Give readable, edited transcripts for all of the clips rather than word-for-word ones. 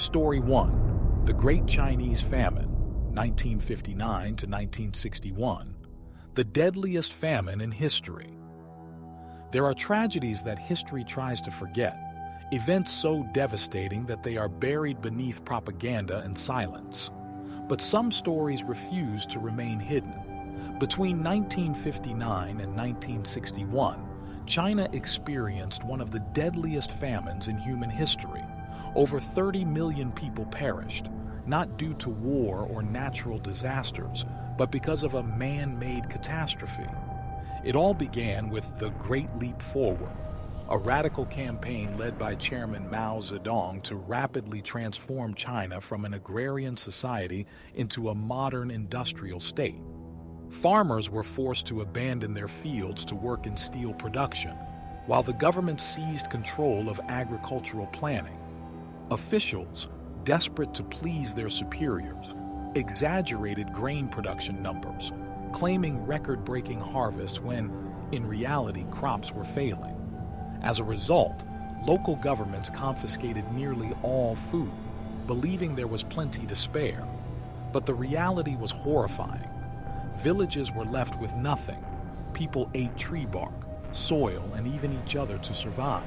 Story 1. The Great Chinese Famine, 1959 to 1961. The deadliest famine in history. There are tragedies that history tries to forget, events so devastating that they are buried beneath propaganda and silence. But some stories refuse to remain hidden. Between 1959 and 1961, China experienced one of the deadliest famines in human history. Over 30 million people perished, not due to war or natural disasters, but because of a man-made catastrophe. It all began with the Great Leap Forward, a radical campaign led by Chairman Mao Zedong to rapidly transform China from an agrarian society into a modern industrial state. Farmers were forced to abandon their fields to work in steel production, while the government seized control of agricultural planning. Officials, desperate to please their superiors, exaggerated grain production numbers, claiming record-breaking harvests when, in reality, crops were failing. As a result, local governments confiscated nearly all food, believing there was plenty to spare. But the reality was horrifying. Villages were left with nothing. People ate tree bark, soil, and even each other to survive.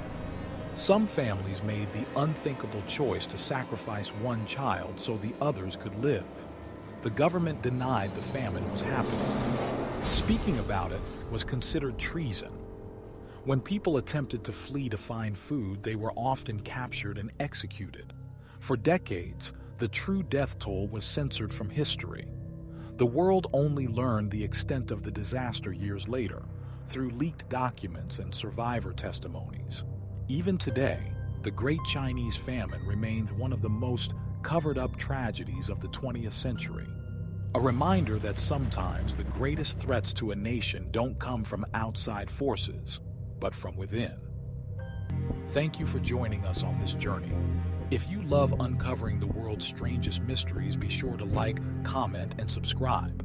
Some families made the unthinkable choice to sacrifice one child so the others could live. The government denied the famine was happening. Speaking about it was considered treason. When people attempted to flee to find food, they were often captured and executed. For decades, the true death toll was censored from history. The world only learned the extent of the disaster years later, through leaked documents and survivor testimonies. Even today, the Great Chinese Famine remains one of the most covered-up tragedies of the 20th century. A reminder that sometimes the greatest threats to a nation don't come from outside forces, but from within. Thank you for joining us on this journey. If you love uncovering the world's strangest mysteries, be sure to like, comment, and subscribe.